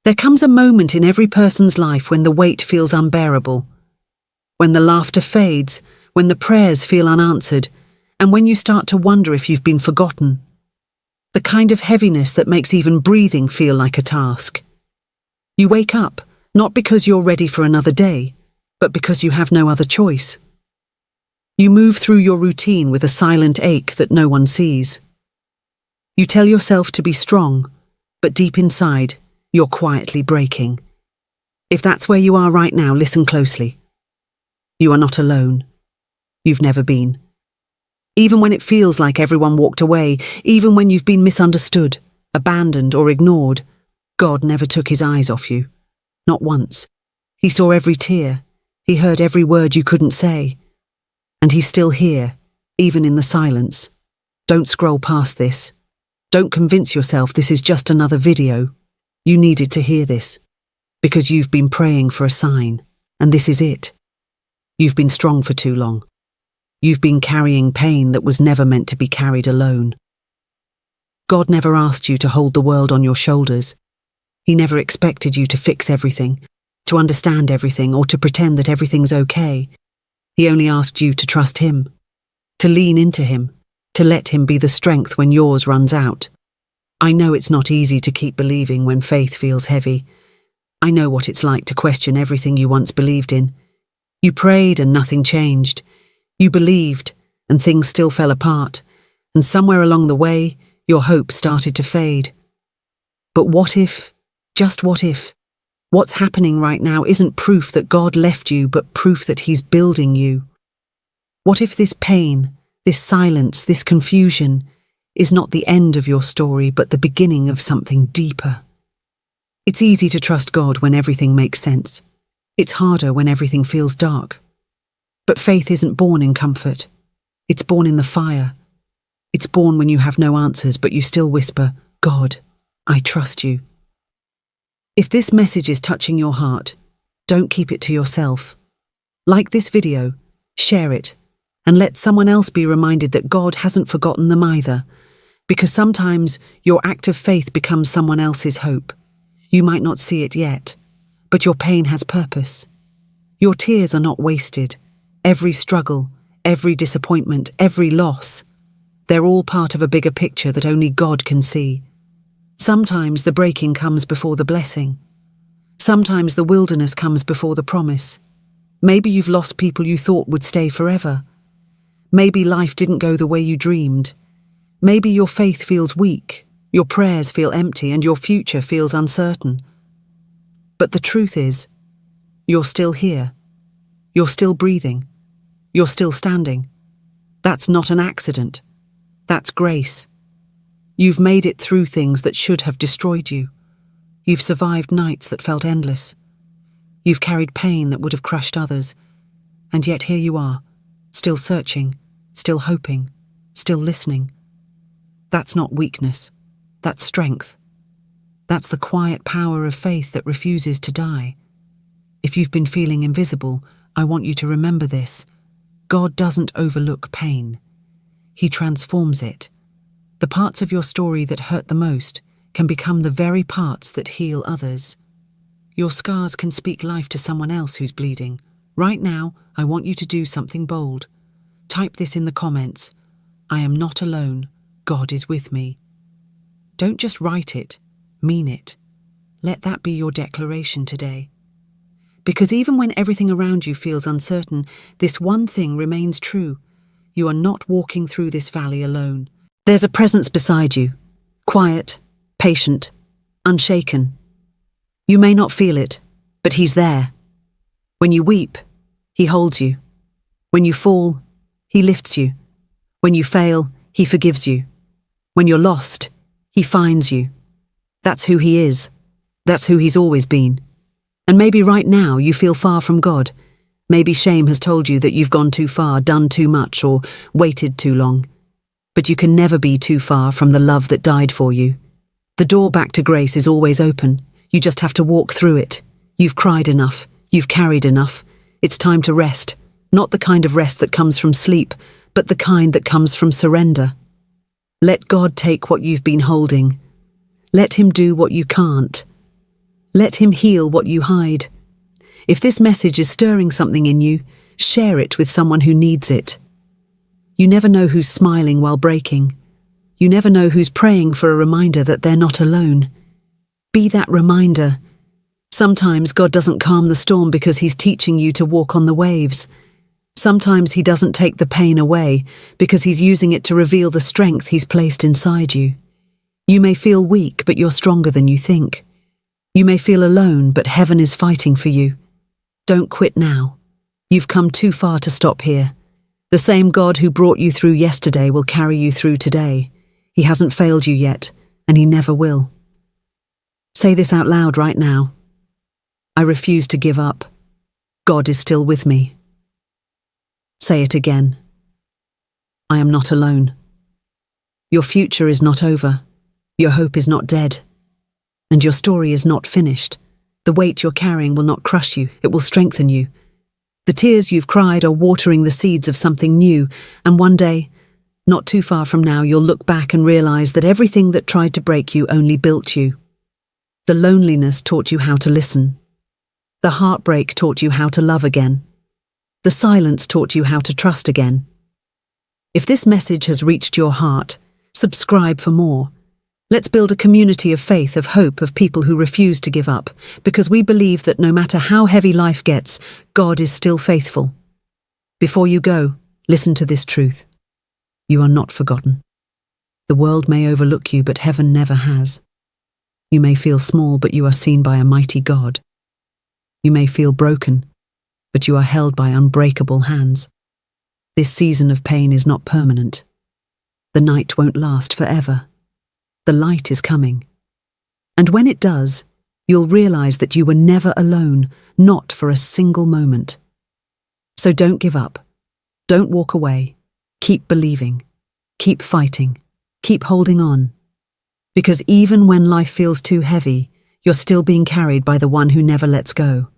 There comes a moment in every person's life when the weight feels unbearable, when the laughter fades, when the prayers feel unanswered, and when you start to wonder if you've been forgotten. The kind of heaviness that makes even breathing feel like a task. You wake up, not because you're ready for another day, but because you have no other choice. You move through your routine with a silent ache that no one sees. You tell yourself to be strong, but deep inside, you're quietly breaking. If that's where you are right now, listen closely. You are not alone. You've never been. Even when it feels like everyone walked away, even when you've been misunderstood, abandoned or ignored, God never took his eyes off you. Not once. He saw every tear. He heard every word you couldn't say. And he's still here, even in the silence. Don't scroll past this. Don't convince yourself this is just another video. You needed to hear this. Because you've been praying for a sign, and this is it. You've been strong for too long. You've been carrying pain that was never meant to be carried alone. God never asked you to hold the world on your shoulders. He never expected you to fix everything, to understand everything, or to pretend that everything's okay. He only asked you to trust him, to lean into him, to let him be the strength when yours runs out. I know it's not easy to keep believing when faith feels heavy. I know what it's like to question everything you once believed in. You prayed and nothing changed. You believed and things still fell apart. And somewhere along the way, your hope started to fade. But what if, just what if, what's happening right now isn't proof that God left you, but proof that he's building you? What if this pain, this silence, this confusion is not the end of your story, but the beginning of something deeper? It's easy to trust God when everything makes sense. It's harder when everything feels dark. But faith isn't born in comfort. It's born in the fire. It's born when you have no answers, but you still whisper, God, I trust you. If this message is touching your heart, don't keep it to yourself. Like this video, share it, and let someone else be reminded that God hasn't forgotten them either, because sometimes your act of faith becomes someone else's hope. You might not see it yet, but your pain has purpose. Your tears are not wasted. Every struggle, every disappointment, every loss, they're all part of a bigger picture that only God can see. Sometimes the breaking comes before the blessing. Sometimes the wilderness comes before the promise. Maybe you've lost people you thought would stay forever. Maybe life didn't go the way you dreamed. Maybe your faith feels weak, your prayers feel empty, and your future feels uncertain. But the truth is, you're still here. You're still breathing. You're still standing. That's not an accident. That's grace. You've made it through things that should have destroyed you. You've survived nights that felt endless. You've carried pain that would have crushed others. And yet here you are, still searching, still hoping, still listening. That's not weakness. That's strength. That's the quiet power of faith that refuses to die. If you've been feeling invisible, I want you to remember this. God doesn't overlook pain. He transforms it. The parts of your story that hurt the most can become the very parts that heal others. Your scars can speak life to someone else who's bleeding. Right now, I want you to do something bold. Type this in the comments. I am not alone. God is with me. Don't just write it, mean it. Let that be your declaration today. Because even when everything around you feels uncertain, this one thing remains true. You are not walking through this valley alone. There's a presence beside you, quiet, patient, unshaken. You may not feel it, but he's there. When you weep, he holds you. When you fall, he lifts you. When you fail, he forgives you. When you're lost, he finds you. That's who he is. That's who he's always been. And maybe right now you feel far from God. Maybe shame has told you that you've gone too far, done too much, or waited too long. But you can never be too far from the love that died for you. The door back to grace is always open. You just have to walk through it. You've cried enough. You've carried enough. It's time to rest. Not the kind of rest that comes from sleep, but the kind that comes from surrender. Let God take what you've been holding. Let him do what you can't. Let him heal what you hide. If this message is stirring something in you, share it with someone who needs it. You never know who's smiling while breaking. You never know who's praying for a reminder that they're not alone. Be that reminder. Sometimes God doesn't calm the storm because he's teaching you to walk on the waves. Sometimes he doesn't take the pain away because he's using it to reveal the strength he's placed inside you. You may feel weak, but you're stronger than you think. You may feel alone, but heaven is fighting for you. Don't quit now. You've come too far to stop here. The same God who brought you through yesterday will carry you through today. He hasn't failed you yet, and he never will. Say this out loud right now. I refuse to give up. God is still with me. Say it again. I am not alone. Your future is not over. Your hope is not dead. And your story is not finished. The weight you're carrying will not crush you, it will strengthen you. The tears you've cried are watering the seeds of something new, and one day, not too far from now, you'll look back and realize that everything that tried to break you only built you. The loneliness taught you how to listen. The heartbreak taught you how to love again. The silence taught you how to trust again. If this message has reached your heart, subscribe for more. Let's build a community of faith, of hope, of people who refuse to give up, because we believe that no matter how heavy life gets, God is still faithful. Before you go, listen to this truth. You are not forgotten. The world may overlook you, but heaven never has. You may feel small, but you are seen by a mighty God. You may feel broken, but you are held by unbreakable hands. This season of pain is not permanent. The night won't last forever. The light is coming. And when it does, you'll realize that you were never alone, not for a single moment. So don't give up. Don't walk away. Keep believing. Keep fighting. Keep holding on. Because even when life feels too heavy, you're still being carried by the one who never lets go.